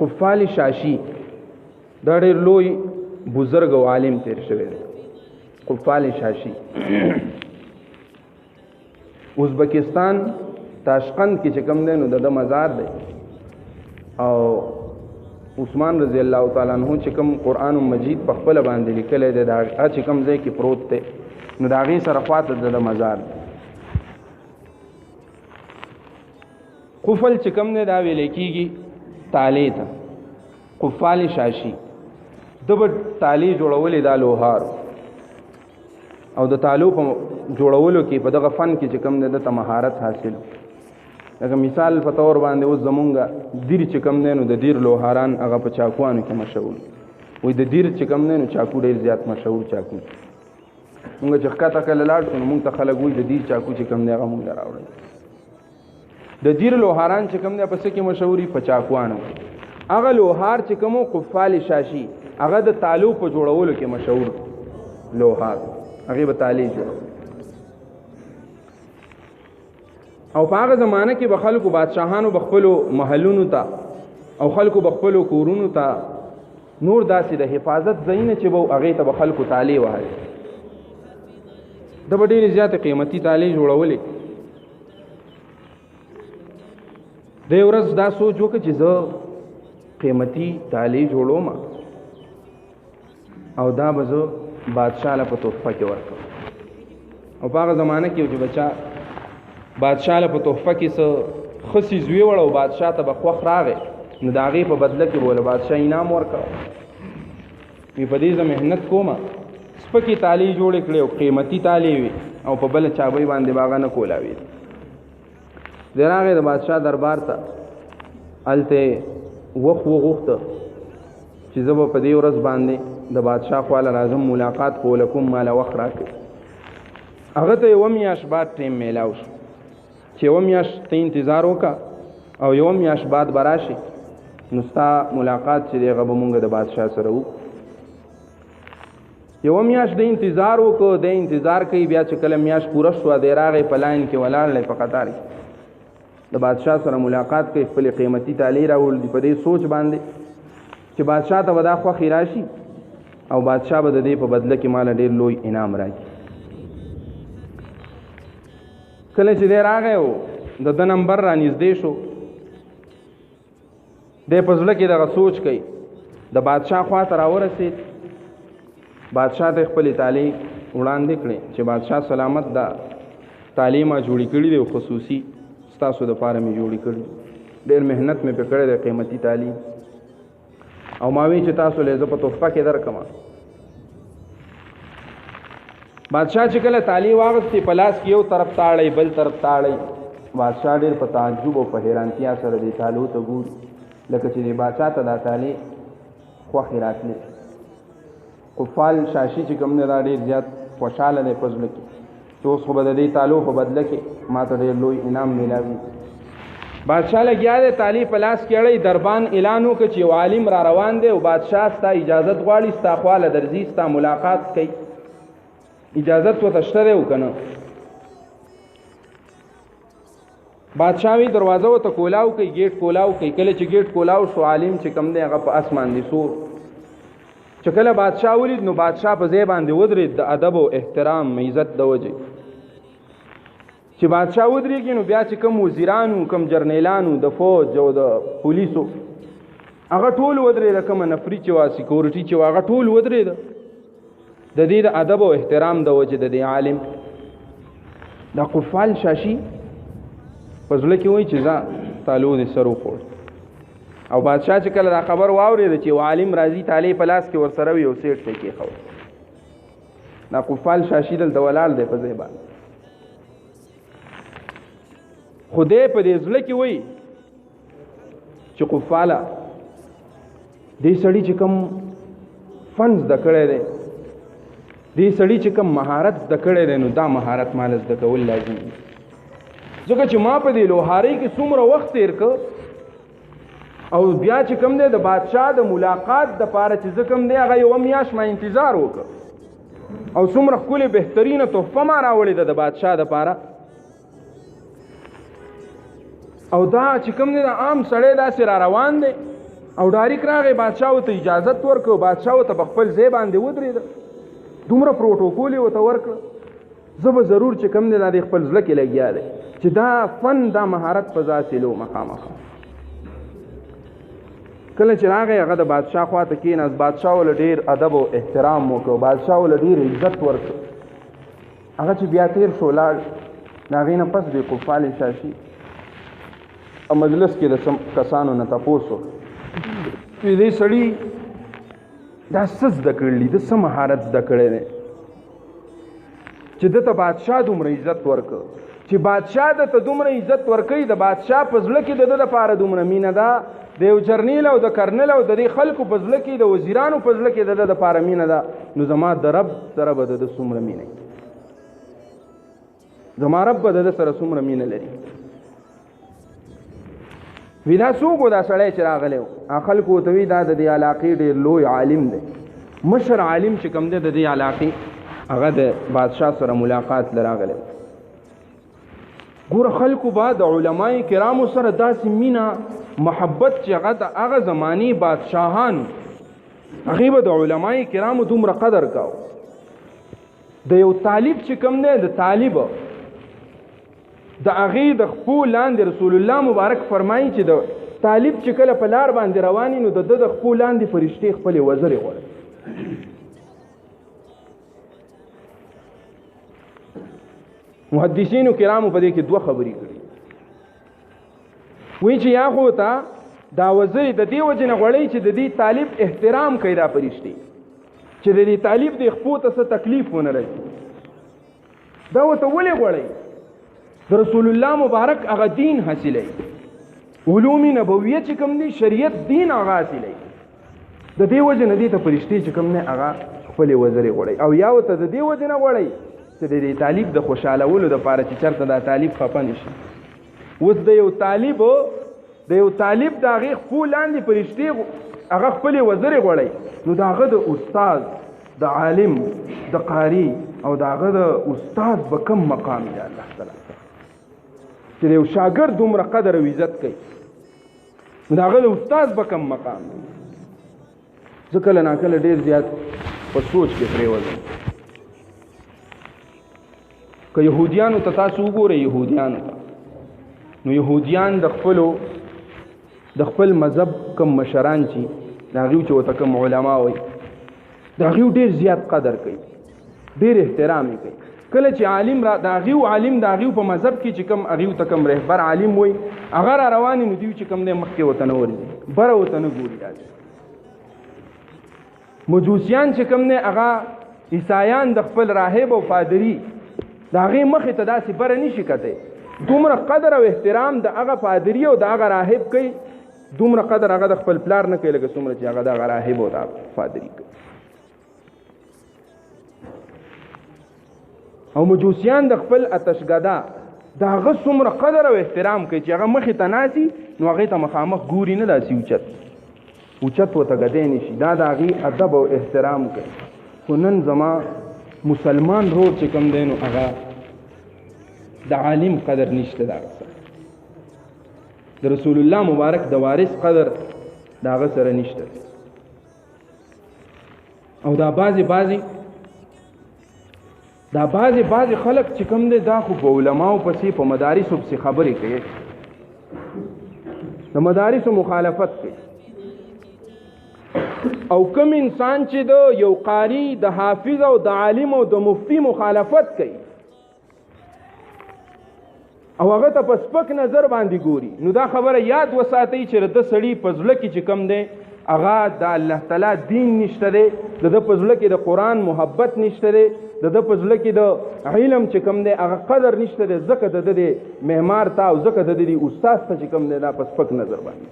قفال شاشي دا ډېر لوی بزرګ او عالم تیر شوی دی. قفال شاشي ازبکستان تاشقند کې چې کوم دی نو د مزار دی او عثمان رضی الله تعالی عنہ چې کوم قرآن مجید په خپل باندې لیکلی دی دا چې کوم ځای کې پروت دی نو د هغې سره خواته د مزار دی. قفل چې کوم دی دا ویلی کېږي تالې ته قفال شاشي د به تالې جوړولې دا لوهار او د تالو په جوړولو کې په دغه فن کې چې کوم دی دته مهارت حاصل. لکه مثال په طور باندې اوس زمونږ دیر چې کوم دی نو د دیر لوهاران هغه په چاکوانو کې مشهور وي. د دیر چې کوم دی نو چاکو ډېر زیات مشهور چاکو. مونږ چې ښکته کله لاړ شو نو مونږ ته خلک وایي د دیر چاکو چې کوم دی هغه مونږ له راوړی. د دیر لوهاران چې کوم دی په څه کې مشهور وي؟ په چاکوانو. هغه لوهار چې کوم قفال شاشي هغه د تالو په جوړولو کې مشهور لوهار هغې به تالې جوړول. او په هغه زمانه کې به خلکو بادشاهانو به خپلو محلونو ته او خلکو به خپلو کورونو ته نور داسې د حفاظت ځایونه چې به هغې ته به خلکو تالې وهلې. ده به ډېرې زیاتې قیمتي تالې جوړولې. دی ورځ دا سوچ وکړه چې زه قیمتي تالې جوړوم او دا به زه بادشاه له په تحفه کې ورکړم. او په هغه زمانه کې چې بچا بادشاه له په تحفه کې څه ښه څیز ویوړ او بادشاه ته به خوښ راغی نو د هغې په بدله کې به له بادشاه انعام ورکړه. وي په دې زه محنت کوم سپکې تالې جوړې کړې او قیمتي تالې وي او په بله چابۍ باندې به هغه نه کولاوي. دی راغی د بادشاه دربار ته هلته وخت وغوښته چې زه به په دې ورځ باندې د بادشاه خواله راځم ملاقات کوله کوم ماله وخت راکړي. هغه ته یوه میاشت بعد ټیم میلاو شو چې یوه میاشت ته انتظار وکړه او یوه میاشت بعد به راشي نو ستا ملاقات چې دی هغه به مونږ د بادشاه سره وکړو. یوه میاشت د انتظار وکړو د انتظار کوي. بیا چې کله میاشت پوره شوه دی راغی په لاین کې ولاړ دی په قطار کې د بادشاه سره ملاقات کوي. خپلې قیمتي تالې راوړل دي په دې سوچ باندې چې بادشاه ته به دا خوښې راشي او بادشاه به د دې په بدله کې ماله ډېر لوی انعام راکړي. کله چې دی راغی او د ده نمبر را نږدې شو دی په زړه کې دغه سوچ کوي. د بادشاه خوا ته راورسېد. بادشاه ته خپلې تالې وړاندې کړې چې بادشاه سلامت دا تالې ما جوړې کړي دي او خصوصي ستاسو دپاره مې جوړې کړي. ډېر محنت مې پرې کړی دی قیمتي تالې او ما وی چې تاسو له زه په تحفه کې درکړم. بادشاه چې کله تالې واغستې په لاس کې یو طرف تاړی بل طرف تاړی. بادشاه ډېر په تعجب او په حیرانتیا سره دې تالو ته ګوري لکه چې دې بادشاه ته دا تالې خوښې راتلې. قفال شاشي چې کوم دی دا ډېر زیات خوشحاله دی په زړه کې چې اوس خو به د دې تالو په بدله کې ما ته ډېر لوی انعام میلاوي. بادشاه لګیا دی تالې په لاس کې اړی. دربان اعلان وکړه چې یو عالم را روان دی او بادشاه ستا اجازت غواړي ستا خواله درځي ستا ملاقات کوي. اجازت ورته شته دی او که نه؟ بادشاه وی دروازه ورته کولاو کوي ګیټ کولاو کوي. کله چې ګیټ کولاو شو عالم چې کوم دی هغه په آس باندې سور. چې کله بادشاه ولید نو بادشاه په ځای باندې ودرېد د ادب او احترام عزت د وجې. چې بادشاه ودرېږي نو بیا چې کوم وزیرانو کوم جرنیلانو د فوج او د پولیسو هغه ټول ودرېده. کومه نفري چې وه سیکورټي چې وه هغه ټول ودرېده د دې د ادب او احترام د وجې د دې عالم. دا قفال شاشي په زړه کې وایي چې ځه تالو دې سر وخوړ. او بادشاه چې کله دا خبر واورېده چې یو عالم راځي تالې په لاس کې ورسره وي یو سیټ ته یې کېښود. دا قفال شاشي دلته ولاړ دی په ځای باندې. خدای په دې زړه کې وایي چې قفاله دې سړي چې کوم فن زده کړی دی دې سړي چې کوم مهارت زده کړی دی نو دا مهارت مال زده کول لازم دي. ځکه چې ما په دې لوهارۍ کې څومره وخت تیر که او بیا چې کوم دی د بادشاه د ملاقات دپاره چې زه کوم دی هغه یوه میاشت ما انتظار وکړه او څومره ښکلې بهترینه تحفه ما راوړې ده د بادشاه دپاره. او دا چې کوم دی د عام سړی داسې را روان دی او ډایرک راغی بادشاه ته اجازه ورکړه بادشاه ته خپل ځای باندې ودرېد دومره پروتوکول یې ورته ورکړه زه به ضرور چې کوم دی دا د خپل زړه کې لګیا دی چې دا فن دا مهارت په ځا سیلو مخامخ کله چې راغی هغه د بادشاه خوا ته کېناست بادشاه ول ډېر ادب او احترام وکړو بادشاه ول ډېر عزت ورکړ هغه چې بیا تیر شو لاړ د هغې نه پس د قفال شاشي او مجلس کې د کسانو نه تپوس وکړ چې دې سړي دا څه زده کړلي د څه مهارت زده کړی دی چې ده ته بادشاه دومره عزت ورکړ چې بادشاه ده ته دومره عزت ورکوي د بادشاه په زړه کې د ده دپاره دومره مینه ده د یو جرنیل او د کرنل او د دې خلکو په زړه کې د وزیرانو په زړه کې د ده دپاره مینه ده نو زما د رب سره به د ده څومره مینه زما رب به د ده سره څومره مینه لري وی دا څوک و دا سړی چې راغلی و خلکو ورته وي دا د دې علاقې ډېر لوی عالم دی مشر عالم چې کوم دی د دې علاقې هغه د بادشاه سره ملاقات له راغلی ګوره خلکو به د علمای کرامو سره داسې مینه محبت چې هغه د هغه زماني بادشاهانو هغې به د علمای کرامو دومره قدر کاو د یو طالب چې کوم دی د طالب د هغې د خپو لاندې رسول الله مبارک فرمایي چې د طالب چې کله په لار باندې رواني نو د ده د خپو لاندې فرشتې خپلې وزرې غواړي محدثینو کرامو په دې کې دوه خبرې کړي وایي چې یا خو ته دا وزرې د دې وجې نه غواړئ چې د دې طالب احترام کوي دا فرشتې چې د دې طالب د خپو ته څه تکلیف ونه رسي دا ورته ولې غواړئ د رسول الله مبارک هغه دین حاصلوي علوم نبویه چې کوم دي شریعت دین هغه حاصلوي د دې وجې نه دې ته فرشتې چې کوم نه هغه خپلې وزرې غواړئ او یا ورته د دې وجې نه غواړئ چې د دې طالب د خوشحالولو دپاره چې چېرته دا طالب خفه نه شي اوس د یو طالب د هغې خپو لاندې فرشتې هغه خپلې وزرې غواړئ نو د هغه د استاد د عالم د قاري او د هغه د استاد به کم مقام دی الله تعالی چې د یو شاګرد دومره قدر او عزت کوي نو د هغه د استاد به کم مقام دی زه کله ناکله ډېر زیات په سوچ کې پرېوځم که یهودیانو ته تاسو وګورئ یهودیانو ته نو یهودیان د خپل مذهب کم مشران چې د هغې چې ورته کم علما وایي د هغې ډېر زیات قدر کوي ډېر احترام یې کوي کله چې عالم را د هغې عالم د هغې په مذهب کې چې کم هغې ته کم رهبر عالم وایي هغه را روان نو دوی چې کم دی مخکې ورته نه ورځي بره ورته نه ګوري داسې مجوسیان چې کم دی هغه عیسایان د خپل راهب او پادري د هغې مخې ته داسې بره نه شي کتی دومره قدر او احترام د هغه پادري او د هغه راهب کوي دومره قدر هغه د خپل پلار نه کوي لکه څومره چې هغه د هغه راهب او د پادري کوي او مجوسیان د خپل اتشګدا د هغه څومره قدر او احترام کوي چې هغه مخې ته ناسي نو هغې ته مخامخ ګوري نه داسې اوچت ورته ګدی نه شي دا د هغې ادب او احترام کوي خو نن زما مسلمان رور چې کوم دی نو هغه د عالم قدر نشته د هغه سره د رسول الله مبارک د وارث قدر د هغه سره نشته او دا بعضې خلک چې کوم دی دا خو په علماو پسې په مدارسو پسې خبرې کوي د مدارسو مخالفت کوي او کم انسان چې د یو قاری د حافظ او د عالم او د مفتی مخالفت کوي او هغه ته په سپک نظر باندې ګوري نو دا خبره یاد وساتئ چې د سړي په زړه کې چې کم دی هغه د الله تعالی دین نشته دی د ده په زړه کې د قرآن محبت نشته دی د ده په زړه کې د علم چې کم دی هغه قدر نشته دی ځکه د ده د معمار ته او ځکه د ده د استاد ته چې کم دی دا په سپک نظر باندې